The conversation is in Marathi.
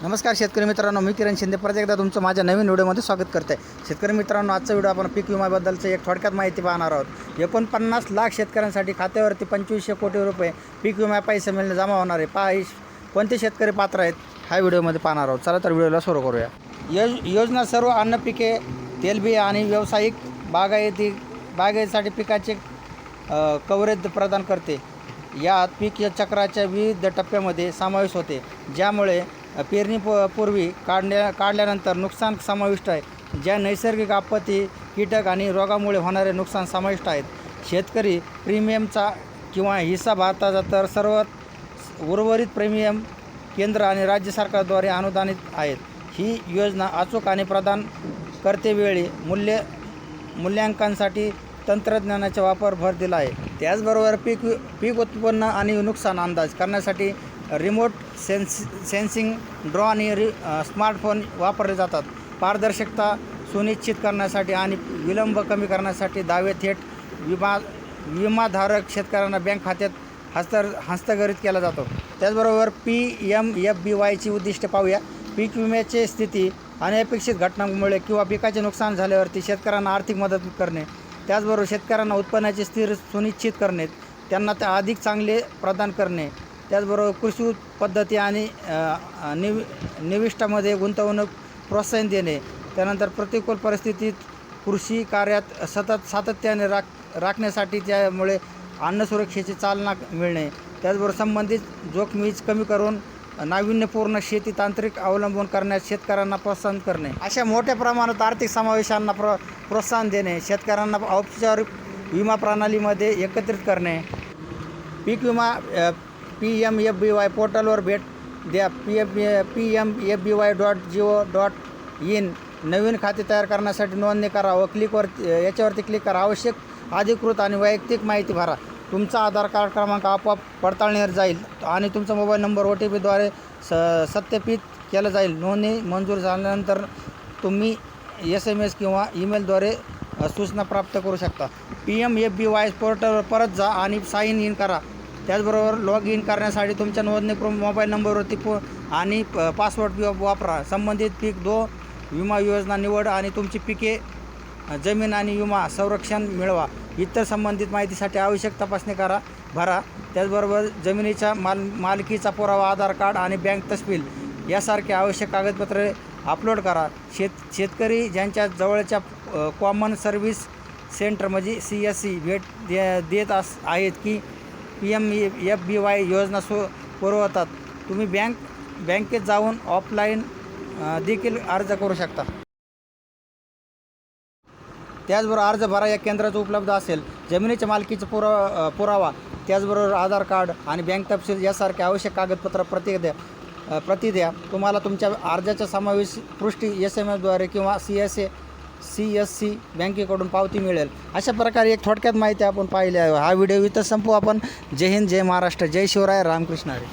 नमस्कार शेतकरी मित्रांनो, मी किरण शिंदे परत एकदा तुमचं माझ्या नवीन व्हिडिओमध्ये स्वागत करते. शेतकरी मित्रांनो, आजचा व्हिडिओ आपण पीक विम्याबद्दलचं एक थोडक्यात माहिती पाहणार आहोत. 49 लाख शेतकऱ्यांसाठी खात्यावरती 2500 कोटी रुपये पीक विमा पैसे मिळणे जमा होणार आहे. कोणते शेतकरी पात्र आहेत हा व्हिडिओमध्ये पाहणार आहोत. चला तर व्हिडिओला सुरू करूया. योजना सर्व अन्न पिके, तेलबिया आणि व्यावसायिक बागायतीसाठी पिकाचे कव्हरेज प्रदान करते. यात पीक चक्राच्या विविध टप्प्यामध्ये समावेश होते, ज्यामुळे पेरणीपूर्वी काढल्यानंतर नुकसान समाविष्ट आहे. ज्या नैसर्गिक आपत्ती, कीटक आणि रोगामुळे होणारे नुकसान समाविष्ट आहेत. शेतकरी प्रीमियमचा किंवा हिस्सा भारताचा तर उर्वरित प्रीमियम केंद्र आणि राज्य सरकारद्वारे अनुदानित आहेत. ही योजना अचूक आणि प्रदान करतेवेळी मूल्यांकनासाठी तंत्रज्ञानाचा वापर भर दिला आहे. त्याचबरोबर पीक उत्पन्न आणि नुकसान अंदाज करण्यासाठी रिमोट सेन्सिंग, ड्रोन आणि स्मार्टफोन वापरले जातात. पारदर्शकता सुनिश्चित करण्यासाठी आणि विलंब कमी करण्यासाठी दावे थेट विमाधारक शेतकऱ्यांना बँक खात्यात हस्तांतरित केला जातो. त्याचबरोबर PMFBYची उद्दिष्टे पाहूया. पीक विम्याची स्थिती, अनपेक्षित घटनांमुळे किंवा पिकाचे नुकसान झाल्यावरती शेतकऱ्यांना आर्थिक मदत करणे. त्याचबरोबर शेतकऱ्यांना उत्पन्नाचे स्थिर सुनिश्चित करणे, त्यांना ते अधिक चांगले प्रदान करणे. त्याचबरोबर कृषी पद्धती आणि निविष्ठामध्ये गुंतवणूक प्रोत्साहन देणे. त्यानंतर प्रतिकूल परिस्थितीत कृषी कार्यात सातत्याने राखण्यासाठी त्यामुळे अन्न सुरक्षेची चालना मिळणे. त्याचबरोबर संबंधित जोखमीच कमी करून नाविन्यपूर्ण शेती तांत्रिक अवलंबून करण्यास शेतकऱ्यांना प्रोत्साहन करणे. अशा मोठ्या प्रमाणात आर्थिक समावेशांना प्रोत्साहन देणे. शेतकऱ्यांना औपचारिक विमा प्रणालीमध्ये एकत्रित करणे. पीक विमा PMFBY पोर्टलवर भेट द्या. PMFBY.gov.in नवीन खाते तयार करण्यासाठी नोंदणी करा व याच्यावरती क्लिक करा. आवश्यक अधिकृत आणि वैयक्तिक माहिती भरा. तुमचा आधार कार्ड क्रमांक आपोआप पडताळणीवर जाईल आणि तुमचा मोबाईल नंबर OTPद्वारे सत्यापित केला जाईल. नोंदणी मंजूर झाल्यानंतर तुम्ही SMS किंवा ईमेलद्वारे सूचना प्राप्त करू शकता. PMFBY पोर्टलवर परत जा आणि साइन इन करा. त्याचबरोबर लॉग इन करण्यासाठी तुमच्या नोंदणीकृत मोबाईल नंबरवरती आणि पासवर्ड वापरा. संबंधित पीक विमा योजना निवड आणि तुमची पिके, जमीन आणि विमा संरक्षण मिळवा. इतर संबंधित माहितीसाठी आवश्यक तपासणी भरा. त्याचबरोबर जमिनीच्या मालकीचा पुरावा, आधार कार्ड आणि बँक तपशील यासारखे आवश्यक कागदपत्रे अपलोड करा. शेतकरी ज्यांच्या जवळच्या कॉमन सर्व्हिस सेंटर म्हणजे CSC भेट देत आहेत की PMFBY योजना पुरवतात, तुम्ही बँकेत जाऊन ऑफलाईन देखील अर्ज करू शकता. त्याचबरोबर अर्ज भरा या केंद्राचं उपलब्ध असेल. जमिनीच्या मालकीचा पुरावा, त्याचबरोबर आधार कार्ड आणि बँक तपशील यासारखे आवश्यक कागदपत्र प्रति द्या. तुम्हाला तुमच्या अर्जाचा समावेश पृष्ठी SMSद्वारे किंवा CSC बँकेकडून पावती मिळेल. अशा प्रकारे एक थोडक्यात माहिती आपण पाहिली आहे. हा व्हिडिओ इथं संपू आपण. जय हिंद, जय महाराष्ट्र, जय शिवराय, रामकृष्ण हरी.